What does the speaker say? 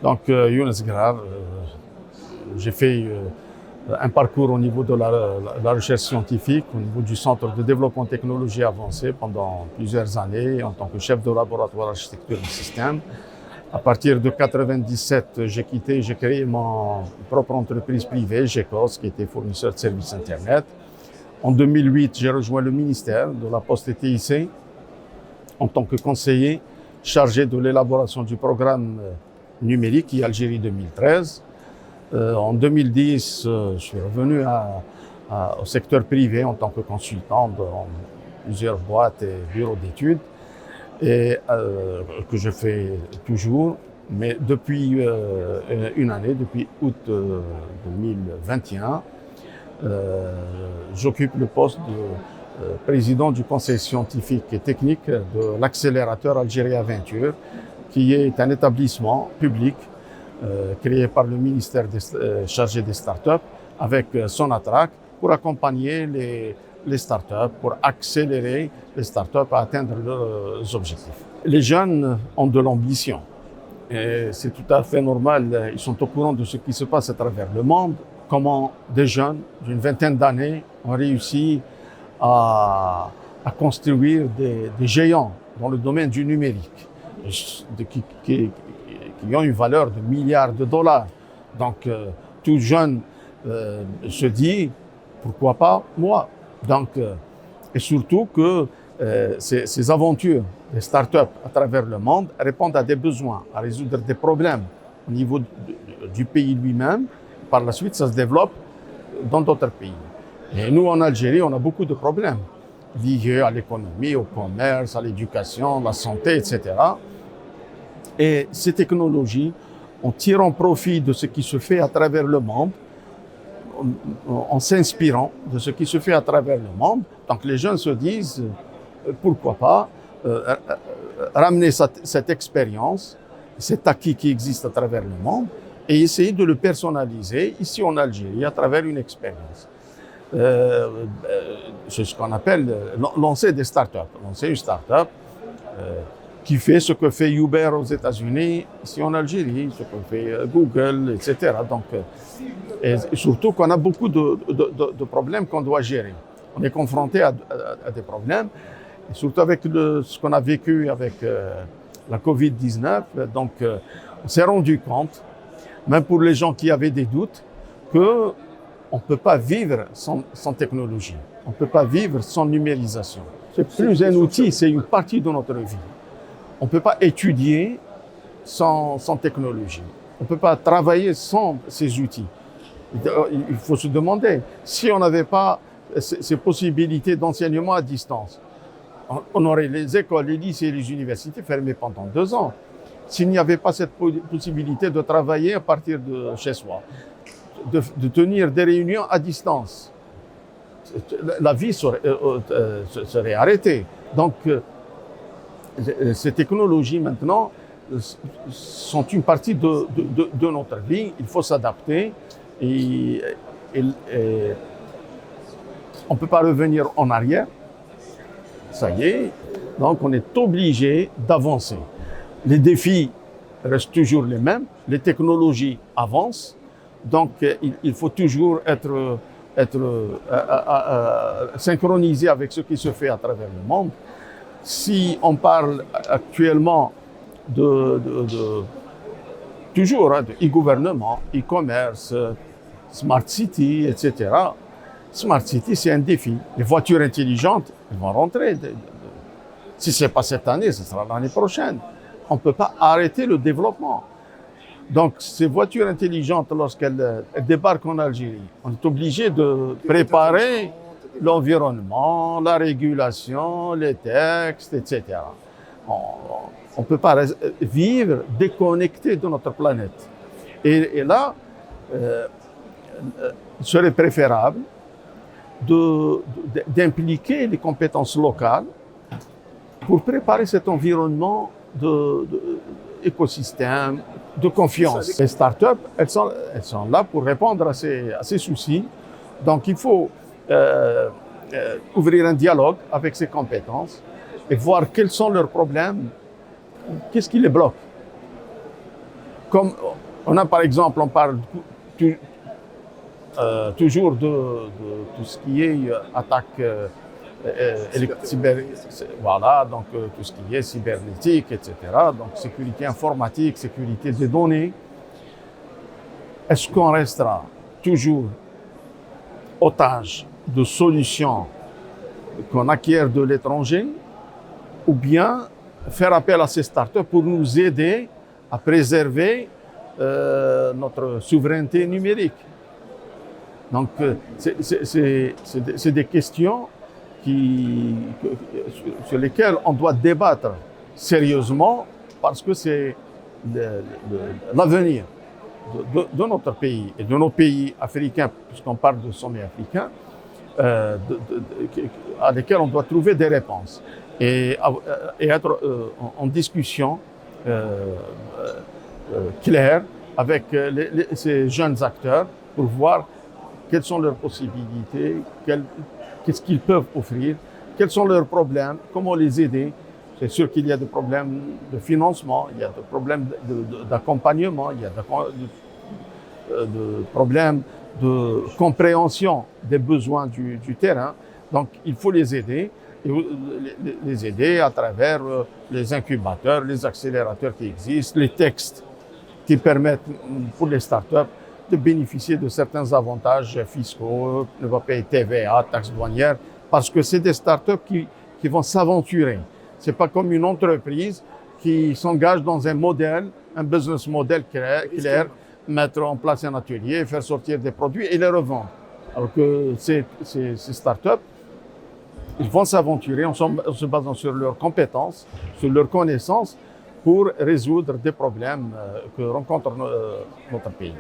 Donc, Younes Grar, j'ai fait un parcours au niveau de la recherche scientifique, au niveau du Centre de développement technologie avancée pendant plusieurs années en tant que chef de laboratoire architecture et système. À partir de 1997, j'ai créé ma propre entreprise privée, GECOS, qui était fournisseur de services Internet. En 2008, j'ai rejoint le ministère de la Poste et TIC en tant que conseiller chargé de l'élaboration du programme numérique qui est Algérie 2013. En 2010, je suis revenu au secteur privé en tant que consultant dans plusieurs boîtes et bureaux d'études et que je fais toujours. Mais depuis une année, depuis août 2021, j'occupe le poste de président du conseil scientifique et technique de l'accélérateur Algérie Aventure, qui est un établissement public créé par le ministère chargé des startups avec Sonatrach pour accompagner les startups, pour accélérer les startups à atteindre leurs objectifs. Les jeunes ont de l'ambition et c'est tout à fait normal. Ils sont au courant de ce qui se passe à travers le monde, comment des jeunes d'une vingtaine d'années ont réussi à construire des géants dans le domaine du numérique qui ont une valeur de milliards de dollars. Donc, tout jeune se dit, pourquoi pas moi? Donc, et surtout que ces aventures des startups à travers le monde répondent à des besoins, à résoudre des problèmes au niveau du pays lui-même. Par la suite, ça se développe dans d'autres pays. Et nous, en Algérie, on a beaucoup de problèmes liés à l'économie, au commerce, à l'éducation, à la santé, etc. Et ces technologies, en tirant profit de ce qui se fait à travers le monde, en s'inspirant de ce qui se fait à travers le monde, donc les jeunes se disent, pourquoi pas ramener cette expérience, cet acquis qui existe à travers le monde, et essayer de le personnaliser ici en Algérie à travers une expérience. C'est ce qu'on appelle lancer des startups. Lancer une startup qui fait ce que fait Uber aux États-Unis, ici en Algérie, ce que fait Google, etc. Donc, et surtout qu'on a beaucoup de problèmes qu'on doit gérer. On est confronté à des problèmes, et surtout avec ce qu'on a vécu avec la Covid-19. Donc, on s'est rendu compte, même pour les gens qui avaient des doutes, qu'on ne peut pas vivre sans technologie. On ne peut pas vivre sans numérisation. C'est plus un outil, c'est une partie de notre vie. On ne peut pas étudier sans technologie. On ne peut pas travailler sans ces outils. Il faut se demander, si on n'avait pas ces possibilités d'enseignement à distance, on aurait les écoles, les lycées et les universités fermées pendant 2 ans. S'il n'y avait pas cette possibilité de travailler à partir de chez soi, de tenir des réunions à distance, la vie serait arrêtée. Donc, ces technologies maintenant sont une partie de notre vie. Il faut s'adapter et on ne peut pas revenir en arrière. Ça y est, donc on est obligé d'avancer. Les défis restent toujours les mêmes, les technologies avancent, donc il faut toujours être synchronisé avec ce qui se fait à travers le monde. Si on parle actuellement toujours de e-gouvernement, e-commerce, smart city, etc. Smart city, c'est un défi. Les voitures intelligentes, elles vont rentrer. Si ce n'est pas cette année, ce sera l'année prochaine. On ne peut pas arrêter le développement. Donc, ces voitures intelligentes, lorsqu'elles débarquent en Algérie, on est obligé de préparer l'environnement, la régulation, les textes, etc. On ne peut pas vivre déconnecté de notre planète. Et là, il serait préférable d'impliquer les compétences locales pour préparer cet environnement d'écosystème, de confiance. Les startups, elles sont là pour répondre à ces soucis. Donc, il faut ouvrir un dialogue avec ces compétences et voir quels sont leurs problèmes, qu'est-ce qui les bloque. comme On a par exemple, on parle toujours de tout ce qui est attaque voilà, donc tout ce qui est cybernétique, etc. Donc sécurité informatique, sécurité des données. Est-ce qu'on restera toujours otage de solutions qu'on acquiert de l'étranger ou bien faire appel à ces startups pour nous aider à préserver notre souveraineté numérique? Donc, c'est des questions sur lesquelles on doit débattre sérieusement parce que c'est l'avenir de notre pays et de nos pays africains, puisqu'on parle de sommet africain, à lesquels on doit trouver des réponses et être en discussion claire avec ces jeunes acteurs pour voir quelles sont leurs possibilités, qu'est-ce qu'ils peuvent offrir, quels sont leurs problèmes, comment les aider. C'est sûr qu'il y a des problèmes de financement, il y a des problèmes d'accompagnement, il y a des problèmes de compréhension des besoins du terrain. Donc, il faut les aider, et les aider à travers les incubateurs, les accélérateurs qui existent, les textes qui permettent pour les startups de bénéficier de certains avantages fiscaux, ne pas payer TVA, taxes douanières, parce que c'est des startups qui vont s'aventurer. C'est pas comme une entreprise qui s'engage dans un modèle, un business model clair, mettre en place un atelier, faire sortir des produits et les revendre. Alors que ces startups, ils vont s'aventurer en se basant sur leurs compétences, sur leurs connaissances pour résoudre des problèmes que rencontre notre pays.